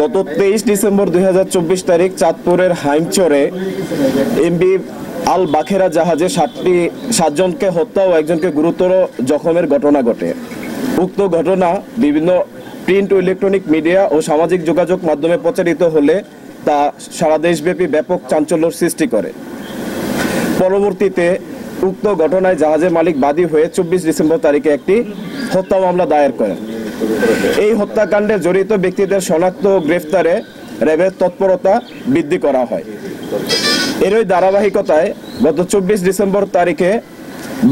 গত 23 ডিসেম্বর 2024 তারিখ চাঁদপুরের হাইমচরে এমবি আল বাখেরা জাহাজে 7 জনকে হত্যা ও একজনকে গুরুতর জখমের ঘটনা ঘটে। উক্ত ঘটনা বিভিন্ন প্রিন্ট ও ইলেকট্রনিক মিডিয়া ও সামাজিক যোগাযোগ মাধ্যমে প্রচারিত হলে তা সারা দেশব্যাপী ব্যাপক চাঞ্চল্যের সৃষ্টি করে। পরবর্তীতে উক্ত ঘটনায় জাহাজের মালিক বাদী হয়ে 24 ডিসেম্বর তারিখে একটি হত্যা মামলা দায়ের করেন। এই হত্যাকাণ্ডে জড়িত ব্যক্তিদের শনাক্ত ও গ্রেফতারে র্যাবের তৎপরতা বৃদ্ধি করা হয়। এরই ধারাবাহিকতায় গত 24 ডিসেম্বর তারিখে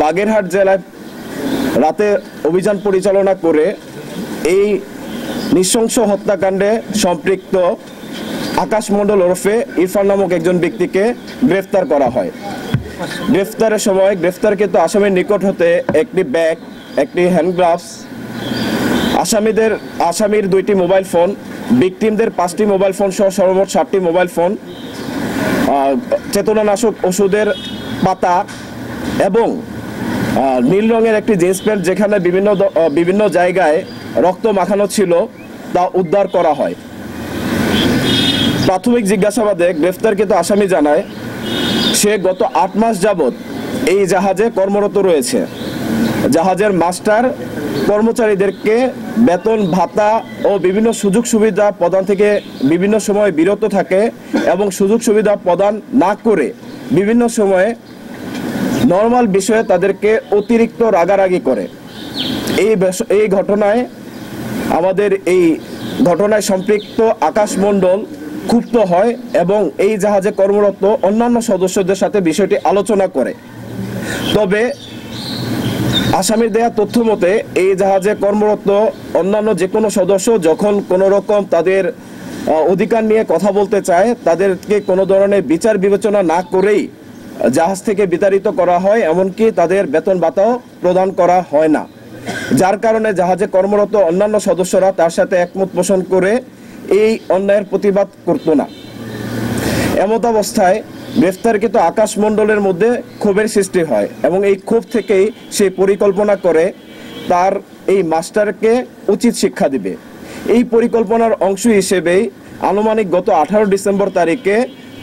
বাগেরহাট জেলায় রাতে অভিযান পরিচালনা করে এই নৃশংস হত্যাকাণ্ডে সম্পৃক্ত আকাশ মণ্ডল ওরফে ইরফান নামক একজন ব্যক্তিকে গ্রেফতার করা হয়। গ্রেফতারের সময় গ্রেফতারকৃত আসামির নিকট হতে একটি ব্যাগ, একটি হ্যান্ড গ্লাভস, আসামির 2টি মোবাইল ফোন, ভিকটিমদের 5টি মোবাইল ফোন সহ সর্বমোট 7টি মোবাইল ফোন, চেতনানাশক ওষুধের পাতা এবং নীল রঙের একটি জিন্স প্যান্ট যেখানে বিভিন্ন জায়গায় রক্ত মাখানো ছিল তা উদ্ধার করা হয়। প্রাথমিক জিজ্ঞাসাবাদে গ্রেফতারকৃত আসামি জানায় সে গত 8 মাস যাবৎ এই জাহাজে কর্মরত রয়েছে। জাহাজের মাস্টার কর্মচারীদেরকে বেতন ভাতা ও বিভিন্ন সুযোগ সুবিধা প্রদান থেকে বিভিন্ন সময় বিরত থাকে এবং সুযোগ সুবিধা প্রদান না করে বিভিন্ন সময়ে নর্মাল বিষয়ে তাদেরকে অতিরিক্ত রাগারাগি করে। এই ঘটনায় সম্পৃক্ত আকাশ মণ্ডল ক্ষুব্ধ হয় এবং এই জাহাজে কর্মরত অন্যান্য সদস্যদের সাথে বিষয়টি আলোচনা করে। তবে আসামির দেয়া তথ্য মতে এই জাহাজে কর্মরত অন্যান্য যে কোনো সদস্য যখন কোনো রকম তাদের অধিকার নিয়ে কথা বলতে চায় তাদেরকে কোনো ধরনের বিচার বিবেচনা না করেই জাহাজ থেকে বিতাড়িত করা হয়, এমনকি তাদের বেতন ভাতাও প্রদান করা হয় না, যার কারণে জাহাজে কর্মরত অন্যান্য সদস্যরা তার সাথে একমত পোষণ করে এই অন্যায়ের প্রতিবাদ করত না। এমত অবস্থায় গ্রেফতারকৃত আকাশ মণ্ডলের মধ্যে ক্ষোভের সৃষ্টি হয় এবং এই ক্ষোভ থেকেই সে পরিকল্পনা করে তার এই মাস্টারকে উচিত শিক্ষা দিবে। এই পরিকল্পনার অংশ হিসেবেই আনুমানিক গত 18 ডিসেম্বর তারিখে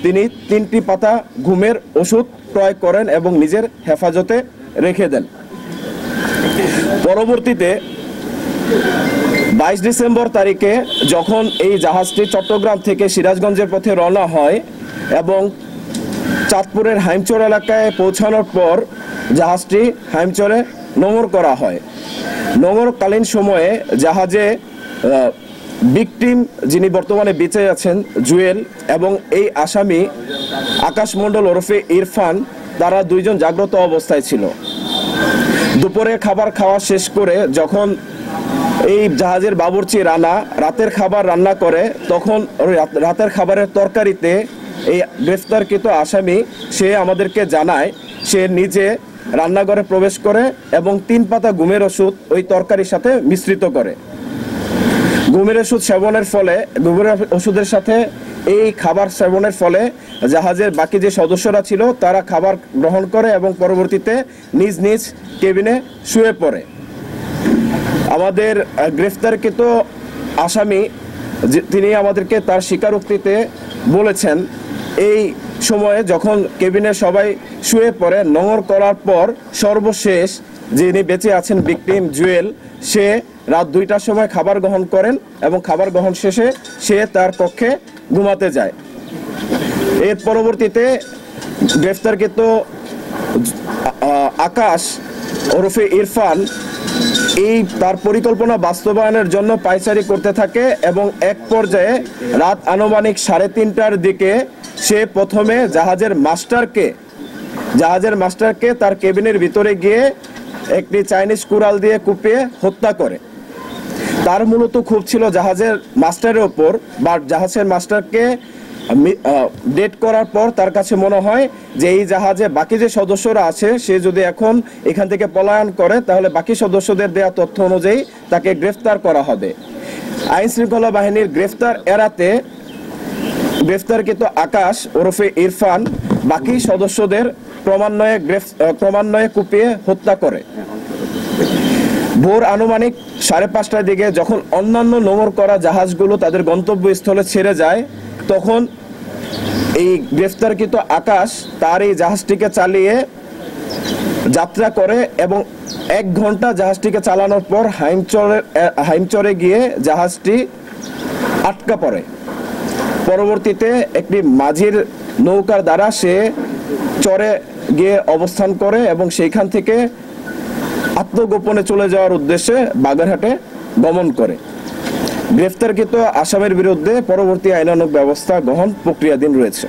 তিনি 3টি পাতা ঘুমের ওষুধ ক্রয় করেন এবং নিজের হেফাজতে রেখে দেন। পরবর্তীতে 22 ডিসেম্বর তারিখে যখন এই জাহাজটি চট্টগ্রাম থেকে সিরাজগঞ্জের পথে রওনা হয় এবং চাঁদপুরের হাইমচর এলাকায় পৌঁছানোর পর জাহাজটি হাইমচরে নোঙর করা হয়। নোঙরকালীন সময়ে জাহাজে ভিকটিম যিনি বর্তমানে বেঁচে আছেন জুয়েল এবং এই আসামি আকাশ মণ্ডল ওরফে ইরফান, তারা 2 জন জাগ্রত অবস্থায় ছিল। দুপুরে খাবার খাওয়া শেষ করে যখন এই জাহাজের বাবুর্চি রানা রাতের খাবার রান্না করে তখন রাতের খাবারের তরকারিতে এই গ্রেফতারকৃত আসামি সে আমাদেরকে জানায় সে নিজে রান্নাঘরে প্রবেশ করে এবং 3 পাতা ঘুমের ওষুধ ওই তরকারির সাথে মিশ্রিত করে। ঘুমের ওষুধ সেবনের ফলে ওষুধের সাথে এই খাবার সেবনের ফলে জাহাজের বাকি যে সদস্যরা ছিল তারা খাবার গ্রহণ করে এবং পরবর্তীতে নিজ নিজ কেবিনে শুয়ে পড়ে। আমাদের গ্রেফতারকৃত আসামি তিনি আমাদেরকে তার স্বীকারোক্তিতে বলেছেন এই সময়ে যখন কেবিনে সবাই শুয়ে পড়ে নোঙর করার পর সর্বশেষ যিনি বেঁচে আছেন ভিকটিম জুয়েল, সে রাত 2টার সময় খাবার গ্রহণ করেন এবং খাবার গ্রহণ শেষে সে তার কক্ষে ঘুমাতে যায়। এর পরবর্তীতে গ্রেফতারকৃত আকাশ ওরফে ইরফান এই তার পরিকল্পনা বাস্তবায়নের জন্য পায়চারি করতে থাকে এবং এক পর্যায়ে রাত আনুমানিক 3:30টার দিকে সে প্রথমে জাহাজের মাস্টারকে তার কেবিনের ভিতরে গিয়ে একটি চাইনিজ কুড়াল দিয়ে কুপিয়ে হত্যা করে। তার মূলত ক্ষোভ ছিল জাহাজের মাস্টারের ওপর, বা জাহাজের মাস্টারকে ডেট করার পর তার কাছে মনে হয় যে এই জাহাজে বাকি যে সদস্যরা আছে সে যদি এখন এখান থেকে পলায়ন করে তাহলে বাকি সদস্যদের দেওয়া তথ্য অনুযায়ী তাকে গ্রেফতার করা হবে। আইন শৃঙ্খলা বাহিনীর গ্রেফতার এড়াতে গ্রেফতারকৃত আকাশ ওরফে ইরফান বাকি সদস্যদের ক্রমান্বয়ে কুপিয়ে হত্যা করে। ভোর আনুমানিক 5:30টার দিকে যখন অন্যান্য নোঙর করা জাহাজগুলো তাদের গন্তব্যস্থলে ছেড়ে যায়, তখন এই গ্রেফতারকৃত আকাশ তার এই জাহাজটিকে চালিয়ে যাত্রা করে এবং 1 ঘন্টা জাহাজটিকে চালানোর পর হাইমচরে গিয়ে জাহাজটি আটকা পড়ে। পরবর্তীতে একটি মাঝির নৌকার দ্বারা সে চরে গিয়ে অবস্থান করে এবং সেইখান থেকে আত্মগোপনে চলে যাওয়ার উদ্দেশ্যে বাগেরহাটে গমন করে। গ্রেফতারকৃত আসামির বিরুদ্ধে পরবর্তী আইনানুগ ব্যবস্থা গ্রহণ প্রক্রিয়াধীন রয়েছে।